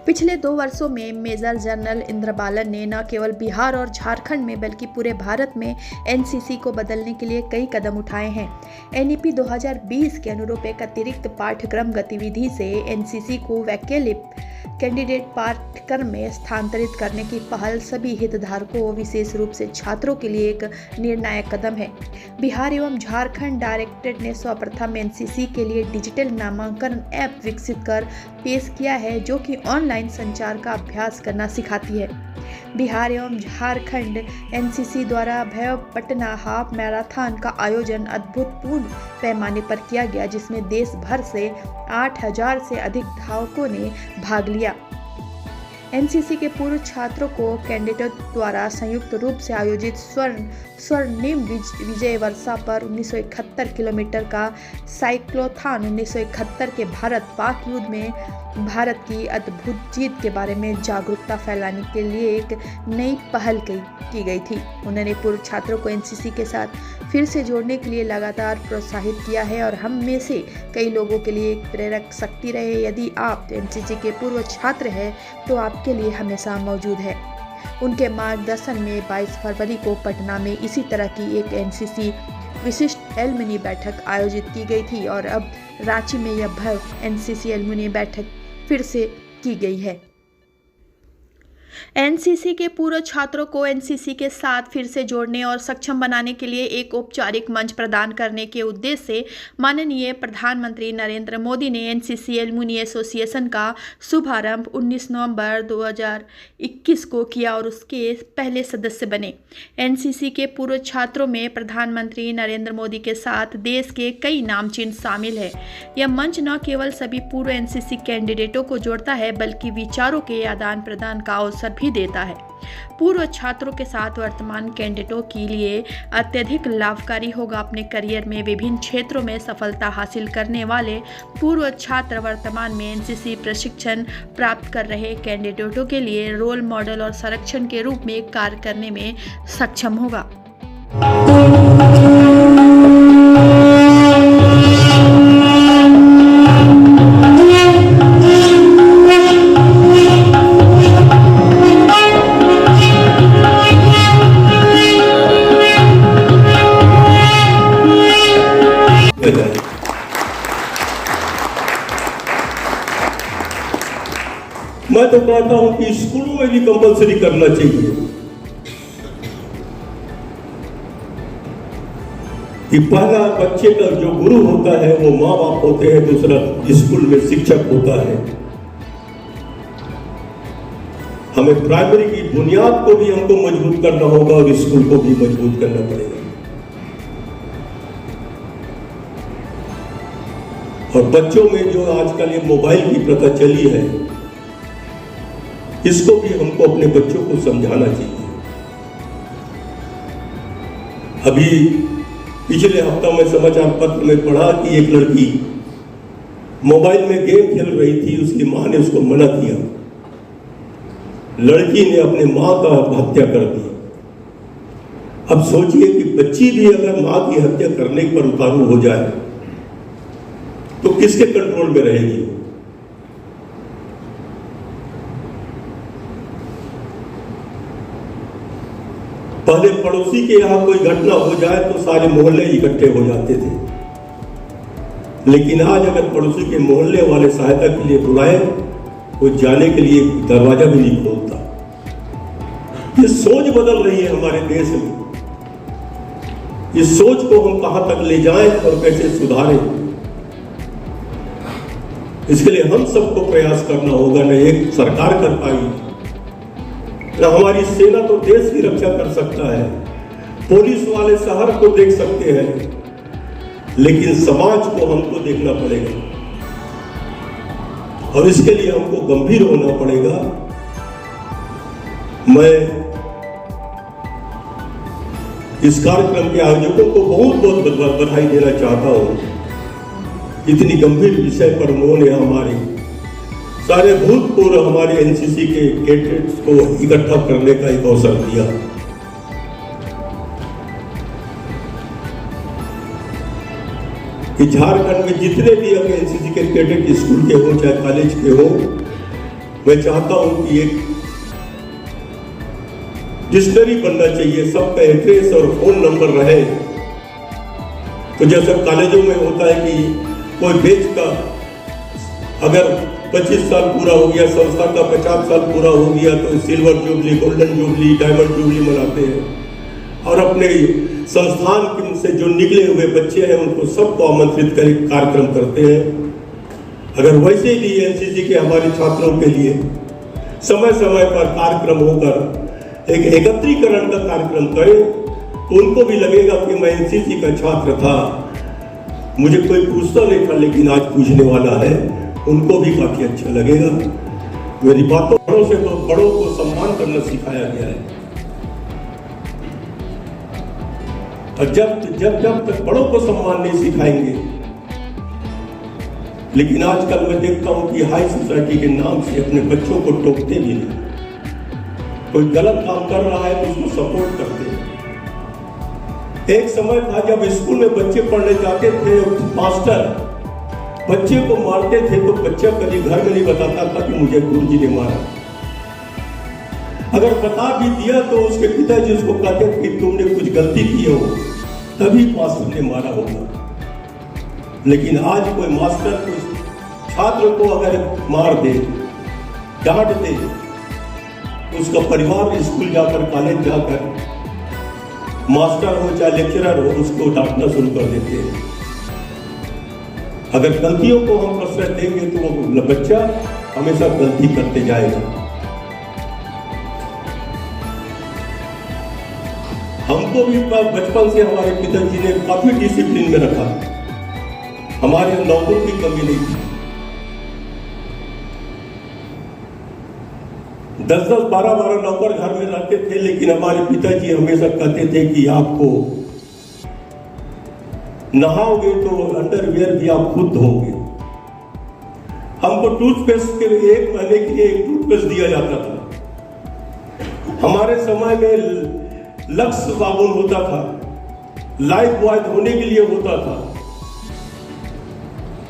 पिछले 2 वर्षों में मेजर जनरल इंद्रबालन ने न केवल बिहार और झारखंड में बल्कि पूरे भारत में एनसीसी को बदलने के लिए कई कदम उठाए हैं। एनईपी 2020 के अनुरूप एक अतिरिक्त पाठ्यक्रम गतिविधि से एनसीसी को वैकल्पिक कैंडिडेट पाठ्यक्रम में स्थानांतरित करने की पहल सभी हितधारकों, विशेष रूप से छात्रों के लिए एक निर्णायक कदम है। बिहार एवं झारखंड डायरेक्टरेट ने सर्वप्रथम एनसीसी के लिए डिजिटल नामांकन ऐप विकसित कर पेश किया है, जो कि ऑनलाइन संचार का अभ्यास करना सिखाती है। बिहार एवं झारखंड एनसीसी द्वारा भव्य पटना हाफ मैराथन का आयोजन अभूतपूर्व पैमाने पर किया गया, जिसमें देश भर से 8000 से अधिक धावकों ने भाग लिया। एनसीसी के पूर्व छात्रों को कैंडिडेटों द्वारा संयुक्त रूप से आयोजित स्वर्णिम विजय वर्षा पर 1971 किलोमीटर का साइक्लोथॉन 1971 के भारत पाक युद्ध में भारत की अद्भुत जीत के बारे में जागरूकता फैलाने के लिए एक नई पहल की गई थी। उन्होंने पूर्व छात्रों को एनसीसी के साथ फिर से जोड़ने के लिए लगातार प्रोत्साहित किया है और हम में से कई लोगों के लिए एक प्रेरक शक्ति रहे। यदि आप एनसीसी के पूर्व छात्र हैं तो आपके लिए हमेशा मौजूद है। उनके मार्गदर्शन में 22 फरवरी को पटना में इसी तरह की एक एनसीसी विशिष्ट एलुमनी बैठक आयोजित की गई थी और अब रांची में यह भव्य एनसीसी एलुमनी बैठक फिर से की गई है। एनसीसी के पूर्व छात्रों को एनसीसी के साथ फिर से जोड़ने और सक्षम बनाने के लिए एक औपचारिक मंच प्रदान करने के उद्देश्य से माननीय प्रधानमंत्री नरेंद्र मोदी ने एनसीसी एलुमनी एसोसिएशन का शुभारंभ 19 नवंबर 2021 को किया और उसके पहले सदस्य बने। एनसीसी के पूर्व छात्रों में प्रधानमंत्री नरेंद्र मोदी के साथ देश के कई नामचीन शामिल है। यह मंच न केवल सभी पूर्व एनसीसी कैंडिडेटों को जोड़ता है, बल्कि विचारों के आदान प्रदान का अवसर भी देता है। पूर्व छात्रों के साथ वर्तमान कैंडिडेटों के लिए अत्यधिक लाभकारी होगा। अपने करियर में विभिन्न क्षेत्रों में सफलता हासिल करने वाले पूर्व छात्र वर्तमान में एनसीसी प्रशिक्षण प्राप्त कर रहे कैंडिडेटों के लिए रोल मॉडल और संरक्षण के रूप में कार्य करने में सक्षम होगा। मैं तो कहता हूं कि स्कूलों में भी कंपलसरी करना चाहिए कि पहला बच्चे का जो गुरु होता है वो माँ बाप होते हैं, दूसरा स्कूल में शिक्षक होता है। हमें प्राइमरी की बुनियाद को भी हमको मजबूत करना होगा और स्कूल को भी मजबूत करना पड़ेगा। और बच्चों में जो आजकल ये मोबाइल की प्रथा चली है, इसको भी हमको अपने बच्चों को समझाना चाहिए। अभी पिछले हफ्ता में समाचार पत्र में पढ़ा कि एक लड़की मोबाइल में गेम खेल रही थी, उसकी मां ने उसको मना किया। लड़की ने अपने मां का हत्या कर दी। अब सोचिए कि बच्ची भी अगर मां की हत्या करने पर उतारू हो जाए तो किसके कंट्रोल में रहेगी? पहले पड़ोसी के यहां कोई घटना हो जाए तो सारे मोहल्ले इकट्ठे हो जाते थे, लेकिन आज अगर पड़ोसी के मोहल्ले वाले सहायता के लिए बुलाए तो जाने के लिए दरवाजा भी नहीं खोलता। ये सोच बदल रही है हमारे देश में। इस सोच को हम कहां तक ले जाएं और कैसे सुधारें, इसके लिए हम सबको प्रयास करना होगा। न एक सरकार कर पाएगी, न हमारी सेना तो देश की रक्षा कर सकता है, पुलिस वाले शहर को देख सकते हैं, लेकिन समाज को हमको देखना पड़ेगा और इसके लिए हमको गंभीर होना पड़ेगा। मैं इस कार्यक्रम के आयोजकों को बहुत बहुत बधाई देना चाहता हूं। इतनी गंभीर विषय पर उन्होंने हमारे सारे भूतपूर्व हमारे एनसीसी के कैडेट्स को इकट्ठा करने का एक अवसर दिया। कि झारखंड में जितने भी अगर एनसीसी के कैडेट स्कूल के हो चाहे कॉलेज के हो, मैं चाहता हूं कि एक डिक्शनरी बनना चाहिए, सबका एड्रेस और फोन नंबर रहे। तो जैसे कॉलेजों में होता है कि कोई बैच का अगर 25 साल पूरा हो गया, संस्था का 50 साल पूरा हो गया, तो silver jubilee, golden jubilee, diamond jubilee मनाते हैं और अपने संस्थान से जो निकले हुए बच्चे हैं उनको सबको आमंत्रित कर कार्यक्रम करते हैं। अगर वैसे भी एनसीसी के हमारे छात्रों के लिए समय समय पर कार्यक्रम होकर एक एकत्रीकरण का कार्यक्रम करें तो उनको भी लगेगा कि मैं एनसीसी का छात्र था, मुझे कोई पूछता नहीं था लेकिन आज पूछने वाला है, उनको भी काफी अच्छा लगेगा। मेरी बातों बड़ों से तो बड़ों को सम्मान करना सिखाया गया है और जब तक बड़ों को सम्मान नहीं सिखाएंगे, लेकिन आजकल मैं देखता हूं कि हाई सोसाइटी के नाम से अपने बच्चों को टोकते भी नहीं। कोई गलत काम कर रहा है तो उसको सपोर्ट करते हैं। एक समय था जब स्कूल में बच्चे पढ़ने जाते थे, मास्टर बच्चे को मारते थे तो बच्चा कभी घर में नहीं बताता था कि मुझे गुरुजी ने मारा। अगर बता भी दिया तो उसके पिताजी उसको कहते थे कि तुमने कुछ गलती की हो तभी मास्टर ने मारा होगा। लेकिन आज कोई मास्टर कोई छात्र को अगर मार दे, डांट दे, उसका परिवार स्कूल जाकर, कॉलेज जाकर, मास्टर हो चाहे लेक्चरर हो, उसको डांटना शुरू कर देते हैं। अगर गलतियों को हम प्रश्रय देंगे तो वो बच्चा हमेशा गलती करते जाएगा। हमको भी बचपन से हमारे पिताजी ने काफी डिसिप्लिन में रखा, हमारे नौकरों की कमी नहीं थी। 10-10, 12-12 नौकर घर में रहते थे, लेकिन हमारे पिताजी हमेशा कहते थे कि आपको नहाओगे तो अंडरवियर भी आप खुद धोगे। हमको टूथपेस्ट के लिए 1 महीने के लिए एक टूथपेस्ट दिया जाता था। हमारे समय में लक्स साबुन होता था, लाइफ बॉय धोने के लिए होता था।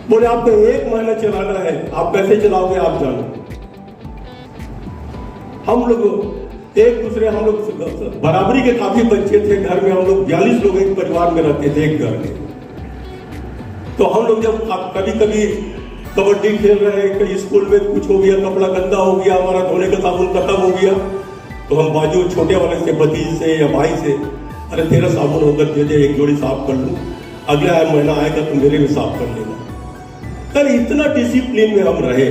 बोले आपको 1 महीना चलाना है, आप कैसे चलाओगे आप जानो। हम लोग एक दूसरे, हम लोग बराबरी के काफी बच्चे थे घर में, हम लोग 42 लोग एक परिवार में रहते थे एक घर में। तो हम लोग जब कभी कभी कबड्डी खेल रहे हैं, कहीं स्कूल में कुछ हो गया, कपड़ा गंदा हो गया, हमारा धोने का साबुन खत्म हो गया, तो हम बाजू छोटे वाले से, भतीज से या भाई से, अरे तेरा साबुन होकर दे दे, एक जोड़ी साफ कर लूं, अगला महीना आएगा तो मेरे भी साफ कर लेना। अरे इतना डिसिप्लिन में हम रहे।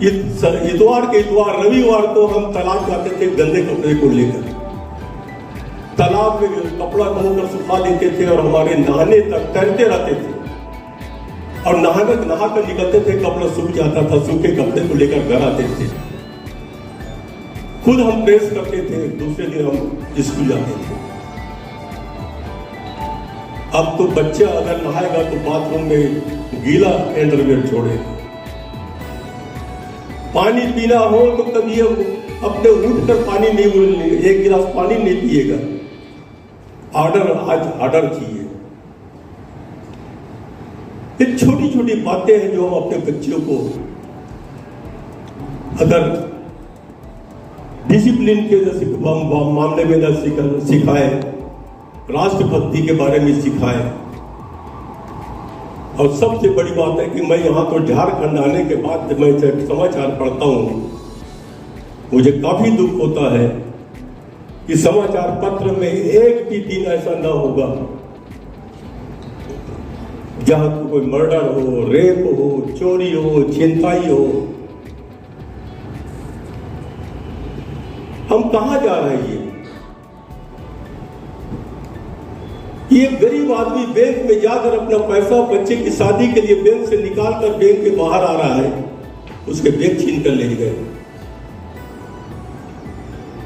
इतवार के इतवार, रविवार को हम तालाब जाते थे गंदे कपड़े को लेकर, तालाब में कपड़ा धोकर सुखा देते थे और हमारे नहाने तक तैरते रहते थे और नहाकर निकलते थे, कपड़ा सूख जाता था, सूखे कपड़े को लेकर घर आते थे, खुद हम प्रेस करते थे, दूसरे दिन हम स्कूल जाते थे। अब तो बच्चा अगर नहाएगा तो बाथरूम में गीला अंडरवियर छोड़ेगा। पानी पीना हो तो कभी अपने उठकर पानी नहीं, एक गिलास पानी नहीं पिएगा, आज ऑर्डर चाहिए। ये छोटी छोटी बातें हैं जो हम अपने बच्चों को अगर डिसिप्लिन के मामले में न सिखाए, राष्ट्रभक्ति के बारे में सिखाए। और सबसे बड़ी बात है कि मैं यहाँ तो झारखंड आने के बाद जब मैं समाचार पढ़ता हूँ, मुझे काफी दुख होता है कि समाचार पत्र में एक भी दिन ऐसा ना होगा जहां कोई मर्डर हो, रेप हो, चोरी हो, छिनताई हो। हम कहां जा रहे हैं? ये गरीब आदमी बैंक में जाकर अपना पैसा बच्चे की शादी के लिए बैंक से निकाल कर बैंक के बाहर आ रहा है, उसके बैग छीन कर ले गए।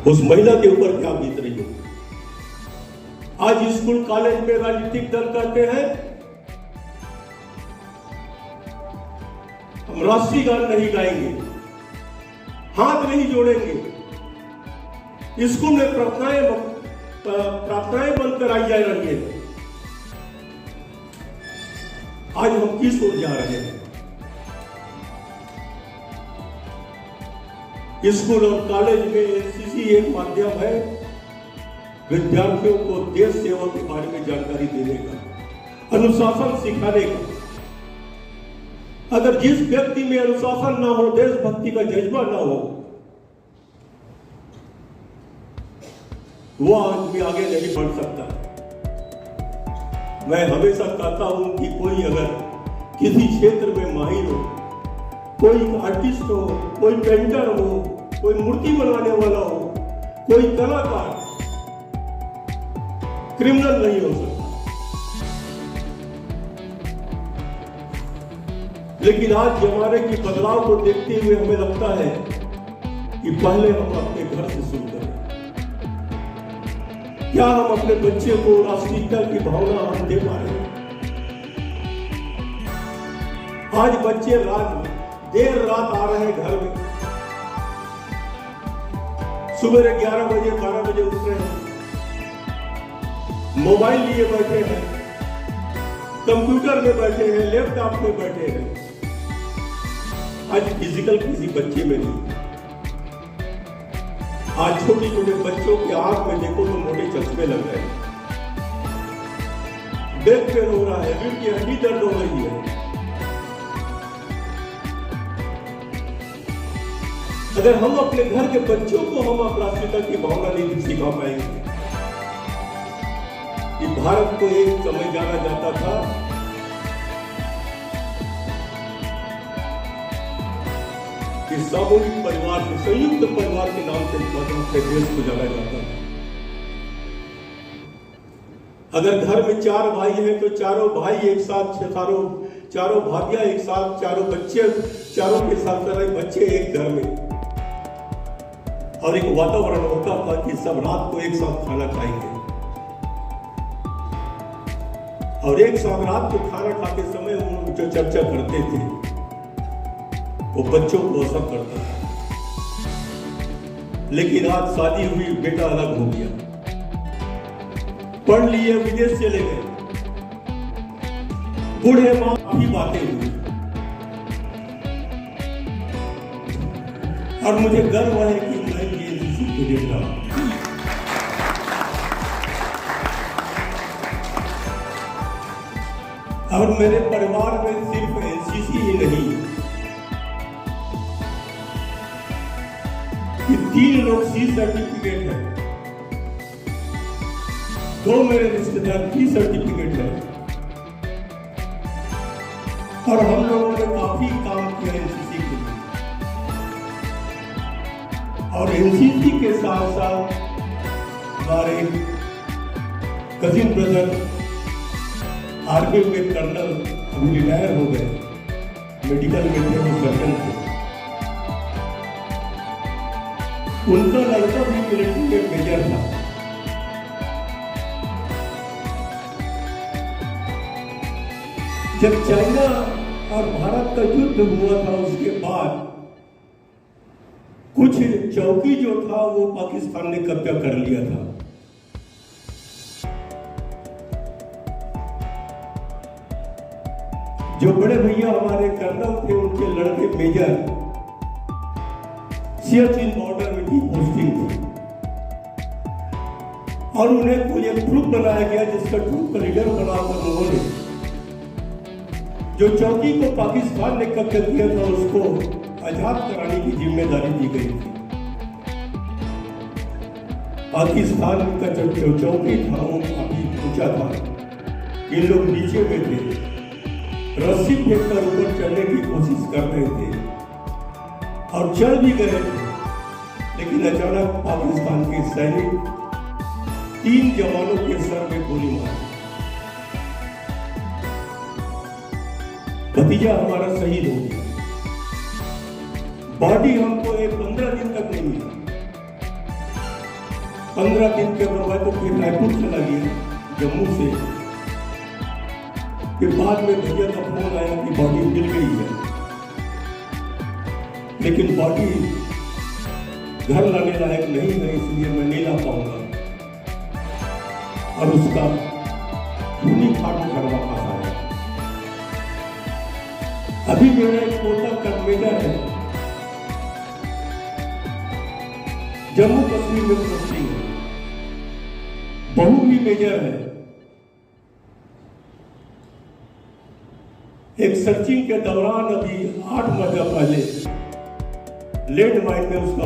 उस महिला के ऊपर क्या बीत रही है? आज स्कूल कॉलेज में राजनीतिक दल कहते हैं हम राष्ट्रीय गान नहीं गाएंगे, हाथ नहीं जोड़ेंगे, स्कूल में प्रार्थनाएं बंद कराई जा रही है। आज हम किस ओर जा रहे हैं? स्कूल और कॉलेज में एनसीसी एक माध्यम है विद्यार्थियों को देश सेवा के बारे में जानकारी देने का, अनुशासन सिखाने का। अगर जिस व्यक्ति में अनुशासन ना हो, देशभक्ति का जज्बा ना हो, वो आदमी आगे नहीं बढ़ सकता। मैं हमेशा कहता हूं कि कोई अगर किसी क्षेत्र में माहिर हो, कोई आर्टिस्ट हो, कोई पेंटर हो, कोई मूर्ति बनाने वाला हो, कोई कलाकार, क्रिमिनल नहीं हो सकता। लेकिन आज जमाने की बदलाव को देखते हुए हमें लगता है कि पहले हम अपने घर से शुरू करें। क्या हम अपने बच्चे को राष्ट्रीयता की भावना हम दे पा रहे हैं? आज बच्चे देर रात आ रहे हैं घर में, सुबह 11 बजे 12 बजे उठ रहे हैं, मोबाइल लिए बैठे हैं, कंप्यूटर में बैठे हैं, लैपटॉप में बैठे हैं। आज फिजिकल किसी बच्चे में नहीं। आज छोटे छोटे बच्चों के आंख में देखो तो मोटे चश्मे लग रहे हैं, बैक पेन हो रहा है, रीढ़ की हड्डी दर्द हो रही है। अगर हम अपने घर के बच्चों को हम राष्ट्रीयता की भावना नहीं सिखा पाएंगे कि भारत को एक समय जाना जाता था कि सामूहिक परिवार के, संयुक्त परिवार के नाम से अपने देश को जाना जाता था। अगर घर में 4 भाई हैं तो चारों भाई एक साथ, चारों भाभियां एक साथ, चारों बच्चे चारों के साथ रहे बच्चे एक घर में, और एक वातावरण होता था कि सब रात को एक साथ खाना खाएंगे, और एक साथ रात को खाना खाते समय उन जो चर्चा करते थे वो बच्चों को असर करता था। लेकिन आज शादी हुई, बेटा अलग हो गया, पढ़ लिए, विदेश चले गए, बूढ़े मां भी बातें हुई। और मुझे गर्व है कि मैं ये एनसीसी को रहा हूं। और मेरे परिवार में सिर्फ एनसीसी ही नहीं कि 3 लोग सी सर्टिफिकेट है, 2 मेरे रिश्तेदार की सर्टिफिकेट है, और हम लोगों ने काफी काम किया एनसीसी के लिए। और एनसीसी के साथ साथ हमारे कजिन ब्रदर आर्मी में कर्नल, अभी रिटायर हो गए, मेडिकल में थे, वो सर्जन थे, उनका लड़का भी मिलिट्री में मेजर था। जब चाइना और भारत का युद्ध हुआ था उसके बाद कुछ चौकी जो था वो पाकिस्तान ने कब्जा कर लिया था। जो बड़े भैया हमारे कर्नल थे उनके लड़के मेजर सियाचिन बॉर्डर में की पोस्टिंग थी, और उन्हें कोई एक ग्रुप बनाया गया जिसका ग्रुप का लीडर बनाकर उन्होंने जो चौकी को पाकिस्तान ने कब्जा किया था उसको आजाद कराने की जिम्मेदारी दी गई थी। पाकिस्तान का जो चौकी था वो काफी ऊंचा था, इन लोग नीचे में थे, रस्सी फेंककर ऊपर चढ़ने की कोशिश कर रहे थे और चढ़ भी गए थे। लेकिन अचानक पाकिस्तान के सैनिक 3 जवानों के सर में गोली मारी, भतीजा हमारा शहीद हो गया। बॉडी हमको 15 दिन तक नहीं मिला। 15 दिन के बाद तो फिर रायपुर चला गया जम्मू से। फिर बाद में भैया का फोन आया कि बॉडी मिल गई है, लेकिन बॉडी घर लाने लायक नहीं है, इसलिए मैं नहीं ला पाऊंगा। और उसका खूनी फाट कर वापस आया। अभी मेरा एक पोता का मेजर है, जम्मू कश्मीर में पोस्टिंग है, बहू भी मेजर है। एक सर्चिंग के दौरान अभी 8 महीना पहले लैंड माइन में उसका